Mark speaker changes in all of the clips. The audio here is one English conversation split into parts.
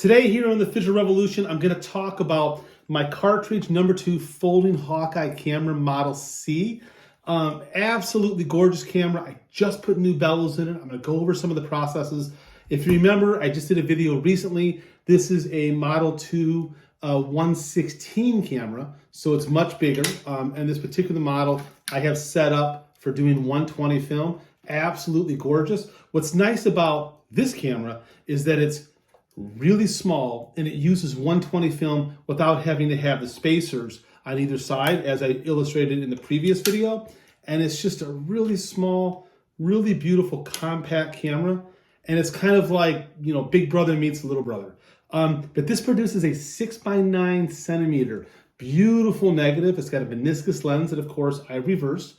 Speaker 1: Today here on the Fisher Revolution, I'm going to talk about my Cartridge No2 folding Hawkeye camera Model C. Absolutely gorgeous camera. I just put new bellows in it. I'm going to go over some of the processes. If you remember, I just did a video recently. This is a Model 2 116 camera, so it's much bigger. And this particular model I have set up for doing 120 film. Absolutely gorgeous. What's nice about this camera is that it's really small and it uses 120 film without having to have the spacers on either side, as I illustrated in the previous video. And it's just a really small, really beautiful compact camera. And it's kind of like, you know, Big Brother meets Little Brother. But this produces a 6x9 centimeter beautiful negative. It's got a meniscus lens that, of course, I reversed.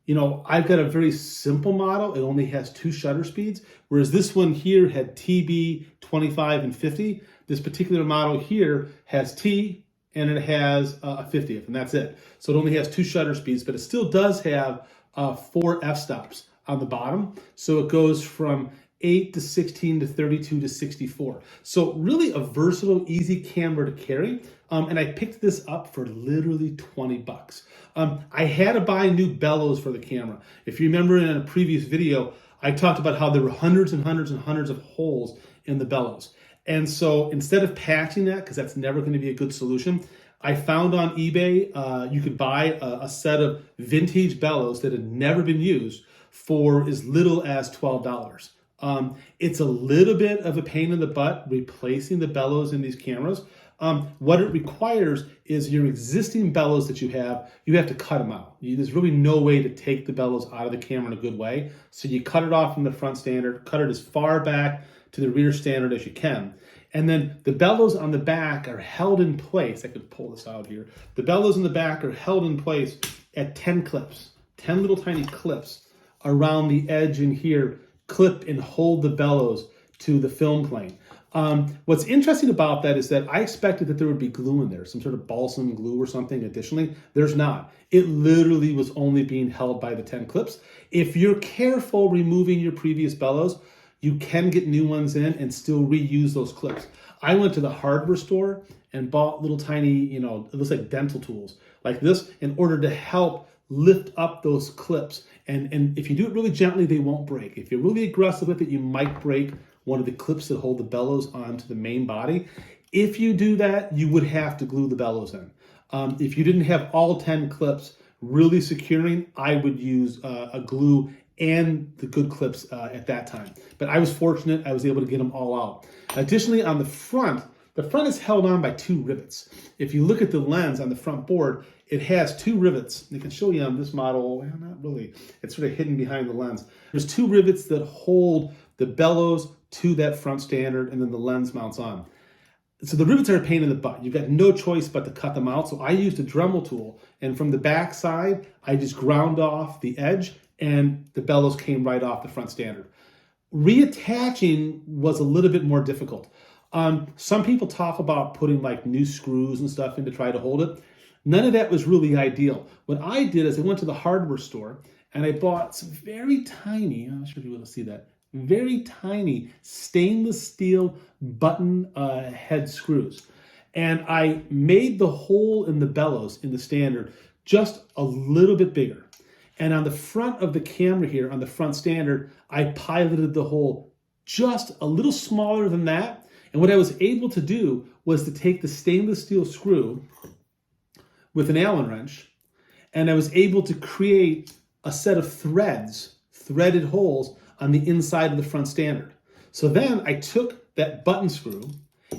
Speaker 1: You know, I've got a very simple model. It only has 2 shutter speeds, whereas this one here had TB, 25, and 50. This particular model here has T, and it has a 50th, and that's it. So it only has 2 shutter speeds, but it still does have 4 f-stops on the bottom. So it goes from 8 to 16 to 32 to 64. So really a versatile, easy camera to carry. And I picked this up for literally 20 bucks. I had to buy new bellows for the camera. If you remember in a previous video, I talked about how there were hundreds and hundreds and hundreds of holes in the bellows. And so instead of patching that, because that's never going to be a good solution, I found on eBay, you could buy a set of vintage bellows that had never been used for as little as $12. It's a little bit of a pain in the butt replacing the bellows in these cameras. What it requires is your existing bellows that you have to cut them out. There's really no way to take the bellows out of the camera in a good way. So you cut it off from the front standard, cut it as far back to the rear standard as you can. And then the bellows on the back are held in place. I could pull this out here. The bellows in the back are held in place at 10 clips, 10 little tiny clips around the edge in here, clip and hold the bellows to the film plane. What's interesting about that is that I expected that there would be glue in there, some sort of balsam glue or something additionally. There's not. It literally was only being held by the 10 clips. If you're careful removing your previous bellows, you can get new ones in and still reuse those clips. I went to the hardware store and bought little tiny, you know, it looks like dental tools like this in order to help lift up those clips. And if you do it really gently, they won't break. If you're really aggressive with it, you might break one of the clips that hold the bellows onto the main body. If you do that, you would have to glue the bellows in. If you didn't have all 10 clips really securing, I would use a glue and the good clips at that time. But I was fortunate, I was able to get them all out. Additionally, on the front is held on by 2 rivets. If you look at the lens on the front board, it has 2 rivets. I can show you on this model, well, not really, it's sort of hidden behind the lens. There's 2 rivets that hold the bellows to that front standard, and then the lens mounts on. So the rivets are a pain in the butt. You've got no choice but to cut them out. So I used a Dremel tool, and from the back side, I just ground off the edge, and the bellows came right off the front standard. Reattaching was a little bit more difficult. Some people talk about putting like new screws and stuff in to try to hold it. None of that was really ideal. What I did is I went to the hardware store and I bought some very tiny, I'm not sure if you'll be able to see that, very tiny stainless steel button head screws. And I made the hole in the bellows in the standard just a little bit bigger. And on the front of the camera here, on the front standard, I piloted the hole just a little smaller than that. And what I was able to do was to take the stainless steel screw with an Allen wrench, and I was able to create a set of threaded holes on the inside of the front standard. So then I took that button screw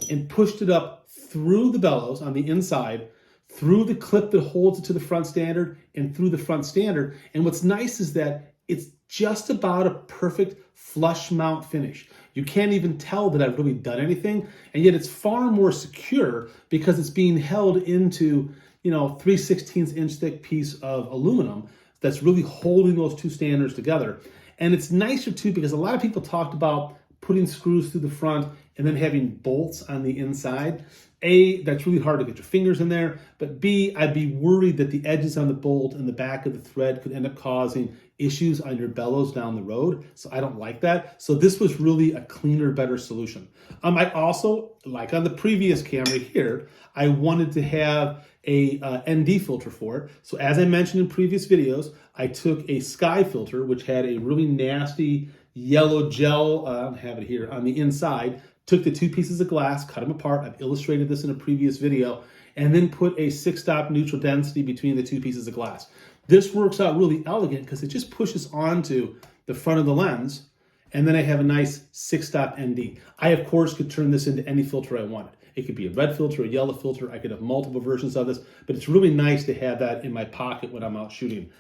Speaker 1: and pushed it up through the bellows on the inside, through the clip that holds it to the front standard, and through the front standard. And what's nice is that it's just about a perfect flush mount finish. You can't even tell that I've really done anything, and yet it's far more secure because it's being held into, you know, 3/16 inch thick piece of aluminum that's really holding those 2 standards together. And it's nicer too because a lot of people talked about putting screws through the front and then having bolts on the inside, A, that's really hard to get your fingers in there, but B, I'd be worried that the edges on the bolt and the back of the thread could end up causing issues on your bellows down the road. So I don't like that. So this was really a cleaner, better solution. I also, like on the previous camera here, I wanted to have a ND filter for it. So as I mentioned in previous videos, I took a sky filter, which had a really nasty yellow gel, I don't have it here, on the inside, took the two pieces of glass, cut them apart. I've illustrated this in a previous video, and then put a 6-stop neutral density between the two pieces of glass. This works out really elegant because it just pushes onto the front of the lens, and then I have a nice 6-stop ND. I, of course, could turn this into any filter I wanted. It could be a red filter, a yellow filter. I could have multiple versions of this, but it's really nice to have that in my pocket when I'm out shooting.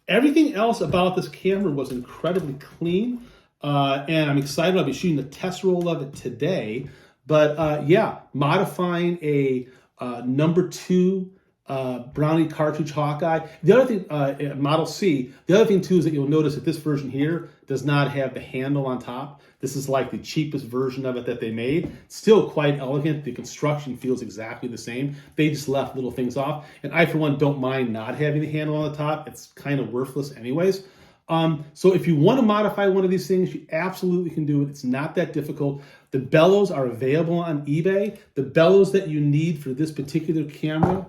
Speaker 1: Everything else about this camera was incredibly clean, and I'm excited. I'll be shooting the test roll of it today. But yeah, modifying a number 2 Brownie cartridge Hawkeye. The other thing, Model C, the other thing too is that you'll notice that this version here does not have the handle on top. This is like the cheapest version of it that they made. Still quite elegant. The construction feels exactly the same. They just left little things off. And I, for one, don't mind not having the handle on the top. It's kind of worthless anyways. So if you want to modify one of these things, you absolutely can do it. It's not that difficult. The bellows are available on eBay. The bellows that you need for this particular camera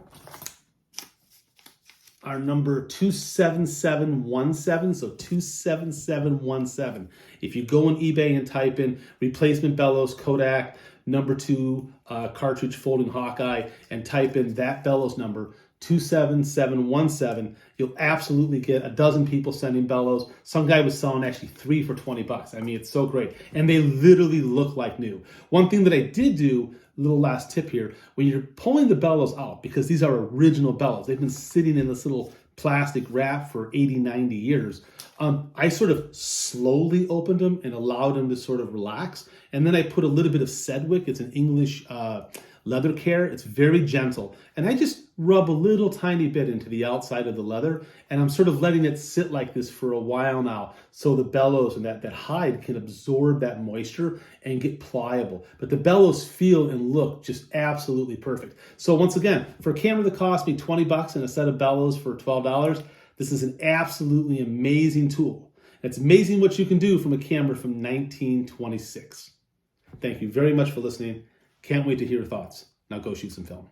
Speaker 1: are number 27717, so 27717. If you go on eBay and type in replacement bellows Kodak number 2 cartridge folding Hawkeye and type in that bellows number 27717, you'll absolutely get a dozen people sending bellows. Some guy was selling actually 3 for 20 bucks. I mean, it's so great. And they literally look like new. One thing that I did do, little last tip here, when you're pulling the bellows out, because these are original bellows, they've been sitting in this little plastic wrap for 80, 90 years. I sort of slowly opened them and allowed them to sort of relax. And then I put a little bit of Sedgwick. It's an English leather care. It's very gentle. And I just rub a little tiny bit into the outside of the leather, and I'm sort of letting it sit like this for a while now so the bellows and that hide can absorb that moisture and get pliable. But the bellows feel and look just absolutely perfect. So once again, for a camera that cost me 20 bucks and a set of bellows for $12, this is an absolutely amazing tool. It's amazing what you can do from a camera from 1926. Thank you very much for listening. Can't wait to hear your thoughts. Now go shoot some film.